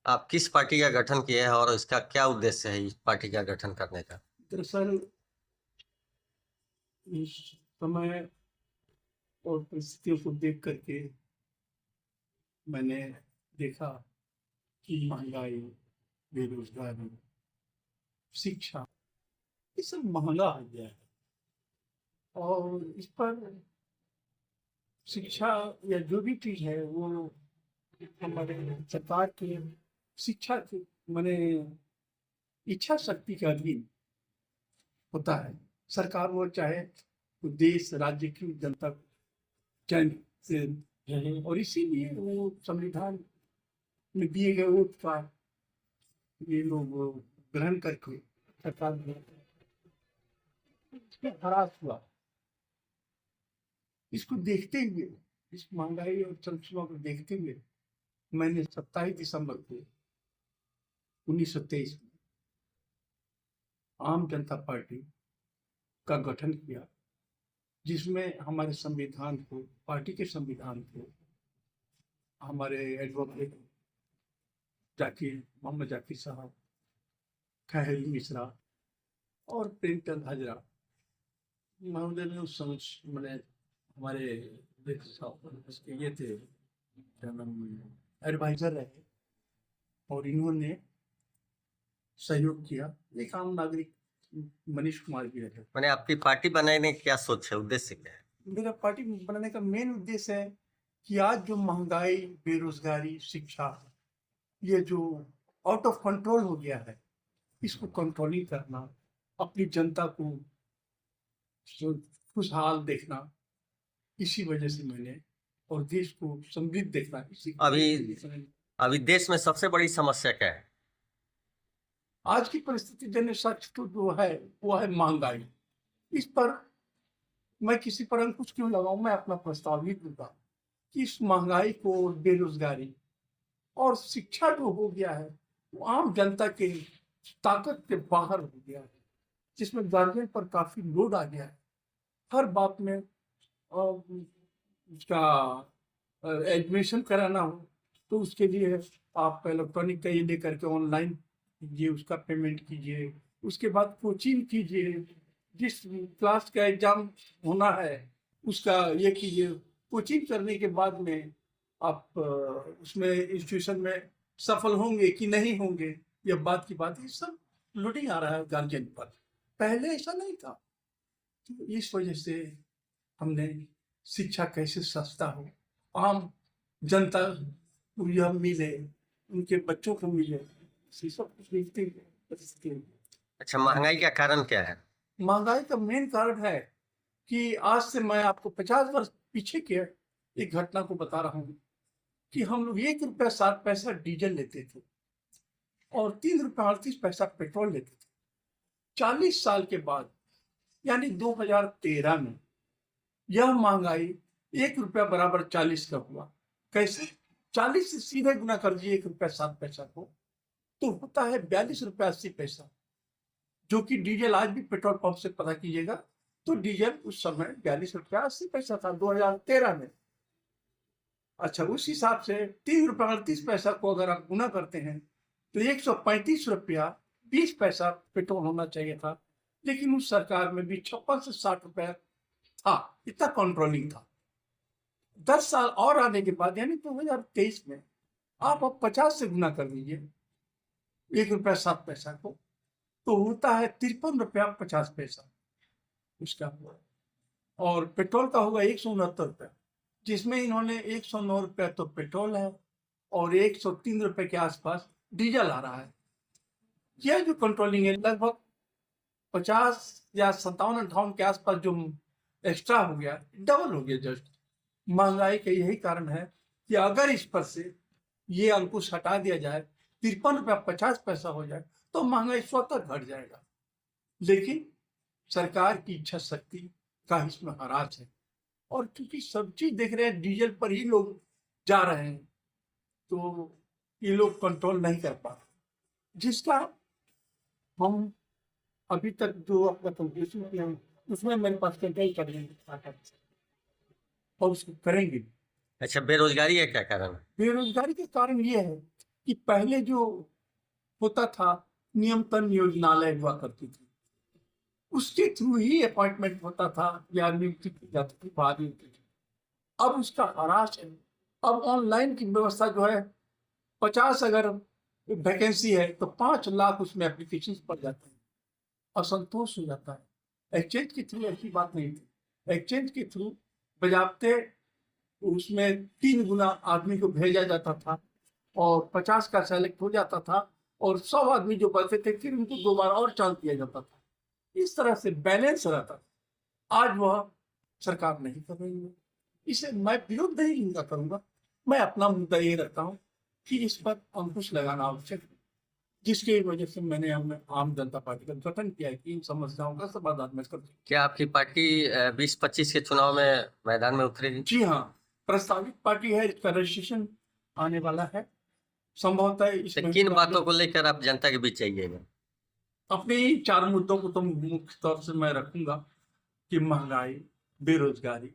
आप किस पार्टी का गठन किए हैं और इसका क्या उद्देश्य है इस पार्टी का गठन करने का? दरअसल इस समय और परिस्थितियों को देख करके मैंने देखा कि महंगाई, बेरोजगारी, शिक्षा, ये सब महंगा हो गया है। और इस पर शिक्षा या जो भी चीज है वो हमारे सरकार के शिक्षा की माने इच्छा शक्ति के अधीन होता है। सरकार वो चाहे तो देश राज्य की जनता को चयन से रहे, और इसीलिए वो संविधान में दिए गए वोट का ये लोग ग्रहण करके सरकार में हरास हुआ। इसको देखते हुए, इस महंगाई और चल को देखते हुए मैंने 27 दिसंबर को 1923 में आम जनता पार्टी का गठन किया, जिसमें हमारे संविधान को, पार्टी के संविधान को हमारे एडवोकेट मोहम्मद जाकिर साहब, खैरी मिश्रा और प्रेमचंद हाजरा महोदय ने उस समय मैंने हमारे ये थे, क्या नाम, एडवाइजर रहे, और इन्होंने सहयोग किया। एक आम नागरिक मनीष कुमार भी रहे। मैंने आपकी पार्टी बनाने की क्या सोच है, उद्देश्य क्या है? मेरा पार्टी बनाने का मेन उद्देश्य है कि आज जो महंगाई, बेरोजगारी, शिक्षा, ये जो आउट ऑफ कंट्रोल हो गया है, इसको कंट्रोलिंग करना, अपनी जनता को खुशहाल देखना, इसी वजह से मैंने, और देश को समृद्ध देखना, इसी अभी देश में सबसे बड़ी समस्या क्या है? आज की परिस्थिति जन्य सच तो जो है वो है महंगाई। इस पर मैं किसी पर अंकुश क्यों लगाऊं, मैं अपना प्रस्ताव ही दूंगा कि इस महंगाई को, बेरोजगारी और शिक्षा जो हो गया है वो आम जनता के ताकत के बाहर हो गया है, जिसमें गार्जियन पर काफी लोड आ गया है। हर बात में उसका एडमिशन कराना हो तो उसके लिए आप इलेक्ट्रॉनिक का ये लेकर के ऑनलाइन कीजिए, उसका पेमेंट कीजिए, उसके बाद कोचिंग कीजिए, जिस क्लास का एग्जाम होना है उसका ये कीजिए, कोचिंग करने के बाद में आप उसमें इंस्टीट्यूशन में सफल होंगे कि नहीं होंगे, यह बात की बात, ये सब लोडिंग आ रहा है गार्जियन पर। पहले ऐसा नहीं था। तो इस वजह से हमने शिक्षा कैसे सस्ता हो, आम जनता को यह मिले, उनके बच्चों को मिले, सब कुछ देखते हुए। अच्छा, महंगाई का कारण क्या है? महंगाई का मेन कारण है कि आज से मैं आपको 50 वर्ष पीछे के एक घटना को बता रहा हूँ कि हम लोग 1 रुपया 60 पैसा डीजल लेते थे और 3 रुपया 38 पैसा पेट्रोल लेते थे। 40 साल के बाद यानी 2013 में यह महंगाई 1 रुपया बराबर 40 का हुआ। कैसे? 40 से सीधे गुना कर दिए 1 रुपया 60 पैसा को, तो होता है 42 रुपया 80 पैसा, जो कि डीजल आज भी पेट्रोल पंप से पता कीजिएगा तो डीजल उस समय 42 रुपया 80 पैसा था 2013 में। अच्छा, उस हिसाब से 3 रुपया 38 पैसा को अगर आप गुना करते हैं तो 135 रुपया 20 पैसा पेट्रोल होना चाहिए था, लेकिन उस सरकार में भी 56 से 60 रुपया था, इतना कंट्रोलिंग था। 10 साल और आने के बाद यानी 2023 में आप अब 50 से गुना कर दीजिए 1 रुपया 60 पैसा को, तो होता है 53 रुपया 50 पैसा उसका हुआ। और पेट्रोल का होगा 169 रुपया, जिसमें इन्होंने 109 रुपया तो पेट्रोल है और 103 रुपये के आसपास डीजल आ रहा है। यह जो कंट्रोलिंग है लगभग 50 या 57-58 के आसपास जो एक्स्ट्रा हो गया, डबल हो गया जस्ट। महंगाई का यही कारण है कि अगर इस पर से ये अंकुश हटा दिया जाए, 53 रुपया 50 पैसा हो जाए, तो महंगाई स्वतः घट जाएगा। लेकिन सरकार की इच्छा शक्ति का इसमें हरास है, और क्योंकि सब चीज देख रहे हैं डीजल पर ही लोग जा रहे हैं, तो ये लोग कंट्रोल नहीं कर पा रहे, जिसका हम अभी तक जो आपका कंक्लूजन किया उसमें मेरे पास कई करने और उसको करेंगे। अच्छा, बेरोजगारी का क्या कारण है? बेरोजगारी के कारण ये है कि पहले जो होता था नियमतन योजनालय हुआ करती थी, उसके थ्रू ही अपॉइंटमेंट होता था या नियुक्ति की जाती थी, बाद में होती थी। अब उसका ह्रास है। अब ऑनलाइन की व्यवस्था जो है, 50 अगर वैकेंसी है तो 5 लाख उसमें एप्लीकेशन पड़ जाते हैं, असंतोष हो जाता है। एक्सचेंज के थ्रू ऐसी बात नहीं थी। एक्सचेंज के थ्रू बजाबते उसमें 3 गुना आदमी को भेजा जाता था और 50 का सेलेक्ट हो जाता था और 100 आदमी जो बचते थे फिर उनको दोबारा और चांस दिया जाता था। इस तरह से बैलेंस रहता था। आज वह सरकार नहीं कर रही है। इसे मैं विरोध नहीं इनका करूंगा। मैं अपना मुद्दा ये रखता हूँ कि इस पर अंकुश लगाना आवश्यक है, जिसकी वजह से मैंने आम जनता पार्टी का गठन किया है कि इन समस्याओं का समाधान मैं कर सकूं। क्या आपकी पार्टी 2025 के चुनाव में मैदान में उतरेगी? जी हाँ, प्रस्तावित पार्टी है, इसका रजिस्ट्रेशन आने वाला है। संभवतः तो इसमें किन बातों को लेकर आप जनता के बीच जाइएगा? अपने 4 मुद्दों को तो मुख्य तौर से मैं रखूंगा कि महंगाई, बेरोजगारी,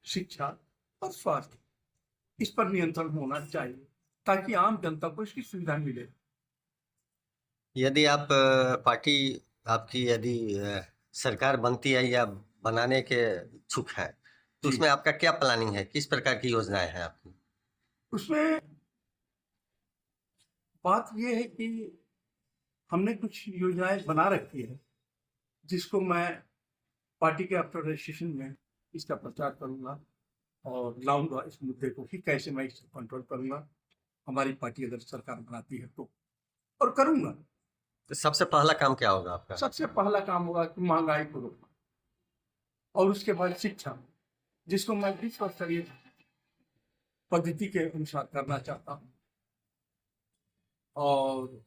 शिक्षा और स्वास्थ्य, इस पर नियंत्रण होना चाहिए ताकि आम जनता को इसकी सुविधा मिले। यदि आप पार्टी आपकी यदि सरकार बनती है या बनाने के इच्छुक है तो जी। उसमें आपका क्या प्लानिंग है? किस प्रकार की योजनाएं हैं आपकी? उसमें बात यह है कि हमने कुछ योजनाएं बना रखी है, जिसको मैं पार्टी के आफ्टर रजिस्ट्रेशन में इसका प्रचार करूंगा और लाऊंगा इस मुद्दे को कि कैसे मैं इसे कंट्रोल करूंगा, हमारी पार्टी अगर सरकार बनाती है तो, और करूंगा। तो सबसे पहला काम क्या होगा आपका? सबसे पहला काम होगा कि महंगाई को रोकना, और उसके बाद शिक्षा, जिसको मैं विश्व स्तरीय पद्धति के अनुसार करना चाहता हूँ, और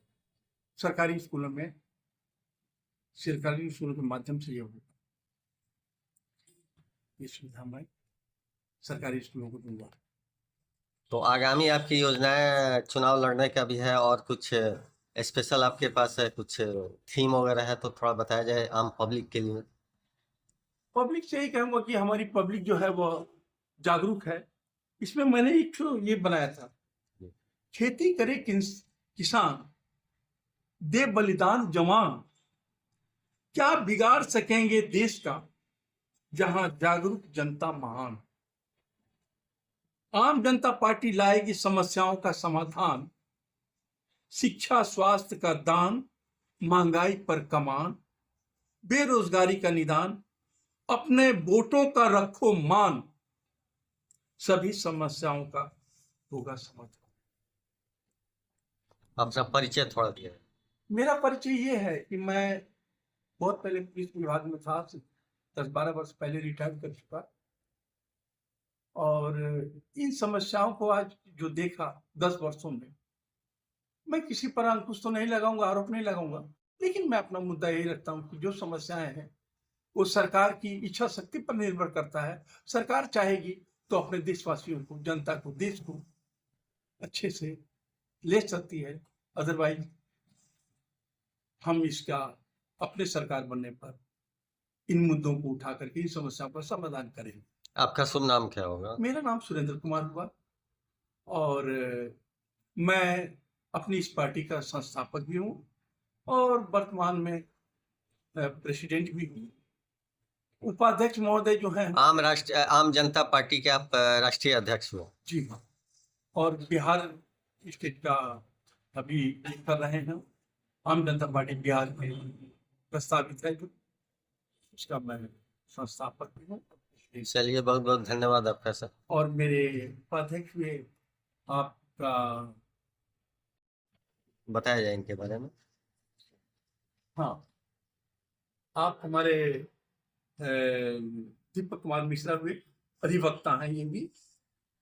सरकारी स्कूलों के माध्यम से ये होगा। ये सुविधा मैं सरकारी स्कूलों को दूंगा। तो आगामी आपकी योजनाएं चुनाव लड़ने का भी है और कुछ स्पेशल आपके पास है, कुछ थीम वगैरह है तो थोड़ा बताया जाए आम पब्लिक के लिए। पब्लिक से यही कहूंगा कि हमारी पब्लिक जो है वह जागरूक है। इसमें मैंने एक तो ये बनाया था, खेती करे किसान, दे बलिदान जवान, क्या बिगाड़ सकेंगे देश का, जहां जागरूक जनता महान। आम जनता पार्टी लाएगी समस्याओं का समाधान, शिक्षा स्वास्थ्य का दान, महंगाई पर कमान, बेरोजगारी का निदान, अपने वोटों का रखो मान, सभी समस्याओं का होगा समाधान। अपना परिचय थोड़ा दिया। मेरा परिचय ये है कि मैं बहुत पहले पुलिस विभाग में था, 10-12 वर्ष पहले रिटायर कर चुका, और इन समस्याओं को आज जो देखा 10 वर्षों में, मैं किसी पर अंकुश तो नहीं लगाऊंगा, आरोप नहीं लगाऊंगा, लेकिन मैं अपना मुद्दा यही रखता हूं कि जो समस्याएं हैं वो सरकार की इच्छा शक्ति पर निर्भर करता है। सरकार चाहेगी तो अपने देशवासियों को, जनता को, देश को अच्छे से ले सकती है। अदरवाइज हम इसका अपने सरकार बनने पर इन मुद्दों को उठा करके इन समस्याओं का समाधान करेंगे। आपका शुभ नाम क्या होगा? मेरा नाम सुरेंद्र कुमार हुआ, और मैं अपनी इस पार्टी का संस्थापक भी हूँ और वर्तमान में प्रेसिडेंट भी हूँ। उपाध्यक्ष महोदय जो हैं, आम जनता पार्टी के आप राष्ट्रीय अध्यक्ष हो? जी हाँ, और बिहार स्टेट का अभी कर रहे हैं। आम जनता पार्टी बिहार में प्रस्तावित है, उसका मैं संस्थापक भी हूँ। चलिए, बहुत बहुत धन्यवाद आपका सर। और मेरे उपाध्यक्ष भी आपका बताया जाए इनके बारे में। हाँ, आप हमारे दीपक कुमार मिश्रा हुए, अधिवक्ता हैं ये भी,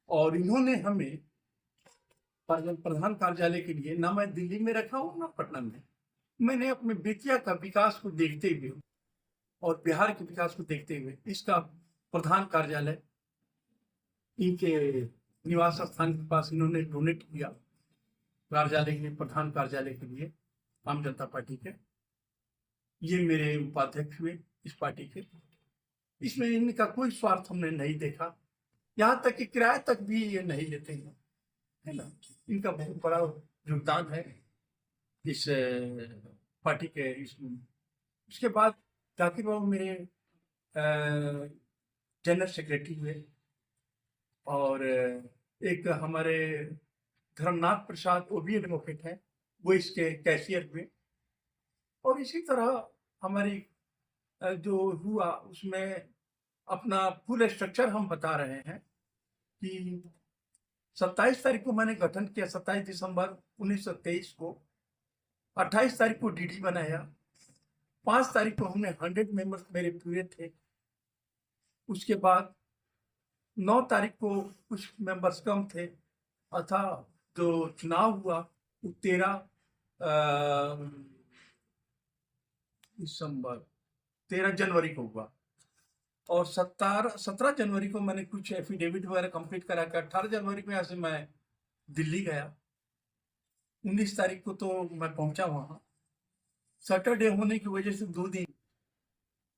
और इन्होंने हमें प्रधान कार्यालय के लिए, ना मैं दिल्ली में रखा हूँ ना पटना में, मैंने अपने बेतिया का विकास को देखते हुए और बिहार के विकास को देखते हुए इसका प्रधान कार्यालय इनके निवास स्थान के पास इन्होंने डोनेट किया कार्यालय के लिए, प्रधान कार्यालय के लिए आम जनता पार्टी के। ये मेरे उपाध्यक्ष हुए इस पार्टी के। इसमें इनका कोई स्वार्थ हमने नहीं देखा, यहाँ तक कि किराए तक भी ये नहीं लेते हैं, है ना। इनका बहुत बड़ा योगदान है इस पार्टी के उसके बाद ताकि बाबू मेरे जनरल सेक्रेटरी हुए और एक हमारे धर्मनाथ प्रसाद वो भी एडवोकेट हैं, वो इसके कैशियर हुए। और इसी तरह हमारी जो हुआ उसमें अपना फुल स्ट्रक्चर हम बता रहे हैं कि 27 तारीख को मैंने गठन किया, 27 दिसंबर 1923 को। 28 तारीख को डीडी बनाया। 5 तारीख को हमने 100 मेंबर्स मेरे पूरे थे। उसके बाद 9 तारीख को कुछ मेंबर्स कम थे, अतः जो चुनाव हुआ वो 13 जनवरी को हुआ। और 17 जनवरी को मैंने कुछ एफिडेविट वगैरह कंप्लीट करा के 18 जनवरी को यहाँ से मैं दिल्ली गया। 19 तारीख को तो मैं पहुंचा वहाँ। सैटरडे होने की वजह से 2 दिन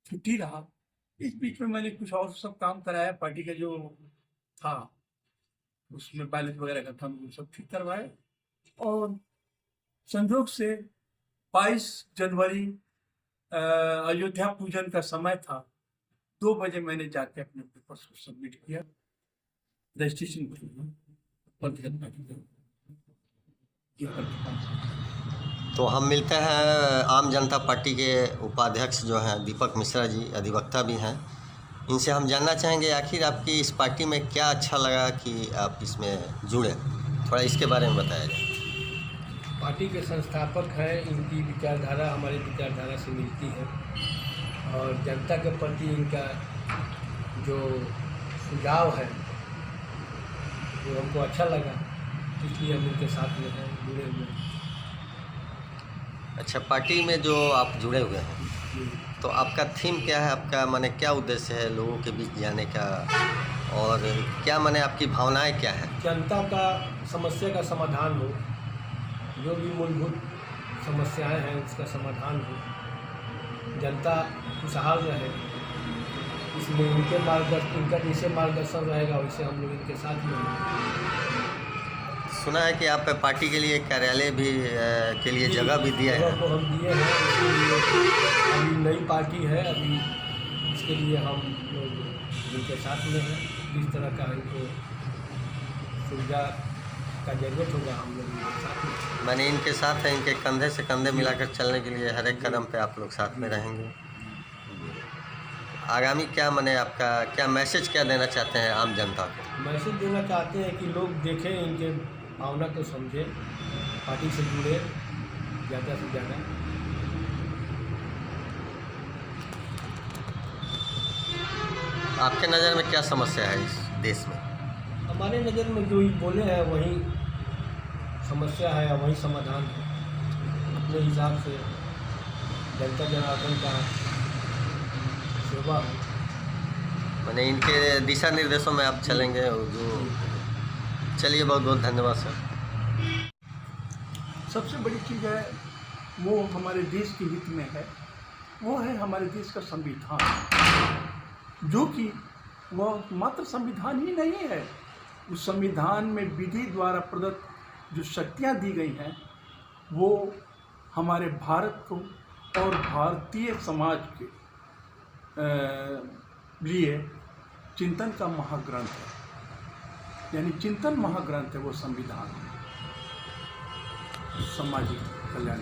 छुट्टी रहा। इस बीच में मैंने कुछ और सब काम कराया, पार्टी का जो था उसमें बैलेंस वगैरह का था, वो सब ठीक करवाए। और संयोग से 22 जनवरी अयोध्या पूजन का समय था। 2 बजे मैंने जाके अपने पेपर्स को सबमिट किया, रजिस्ट्रेशन तो हम मिलते हैं आम जनता पार्टी के उपाध्यक्ष जो हैं दीपक मिश्रा जी, अधिवक्ता भी हैं। इनसे हम जानना चाहेंगे आखिर आपकी इस पार्टी में क्या अच्छा लगा कि आप इसमें जुड़े, थोड़ा इसके बारे में बताया जाए। पार्टी के संस्थापक हैं, इनकी विचारधारा हमारी विचारधारा से मिलती है और जनता के प्रति इनका जो सुझाव है वो हमको अच्छा लगा, इसलिए हम इनके साथ में हैं, जुड़े हुए हैं। अच्छा, पार्टी में जो आप जुड़े हुए हैं तो आपका थीम क्या है, आपका माने क्या उद्देश्य है लोगों के बीच जाने का, और क्या माने आपकी भावनाएं क्या है? जनता का समस्या का समाधान हो, जो भी मूलभूत समस्याएं हैं उसका समाधान हो, जनता खुशहाल रहे, इसलिए इनका जैसे मार्गदर्शन रहेगा वैसे हम लोग इनके साथ में हैं। सुना है कि आप पार्टी के लिए कार्यालय भी के लिए जगह भी दिए हैं। को हम दिए हैं, इसलिए अभी नई पार्टी है, अभी इसके लिए हम लोग इनके साथ में हैं। जिस तरह का इनको सुविधा का जरूरत होगा हम लोग इनके साथ में, मैंने इनके साथ है, इनके कंधे से कंधे मिलाकर चलने के लिए हर एक कदम पे आप लोग साथ में रहेंगे। आगामी क्या माने आपका क्या मैसेज क्या देना चाहते हैं आम जनता को? मैसेज देना चाहते हैं कि लोग देखें, इनके भावना को समझें, पार्टी से जुड़े ज़्यादा से ज़्यादा। आपके नज़र में क्या समस्या है इस देश में? हमारे नज़र में जो बोले हैं वही समस्या है, वही समाधान है। अपने हिसाब से जनता जनार्दन का सेवा है, मैंने इनके दिशा निर्देशों में आप चलेंगे जो। चलिए, बहुत बहुत धन्यवाद सर। सबसे बड़ी चीज़ है वो हमारे देश के हित में है, वो है हमारे देश का संविधान, जो कि वह मात्र संविधान ही नहीं है। उस संविधान में विधि द्वारा प्रदत्त जो शक्तियाँ दी गई हैं वो हमारे भारत को और भारतीय समाज के लिए चिंतन का महाग्रंथ है, यानी चिंतन महाग्रंथ है वो संविधान, सामाजिक कल्याण।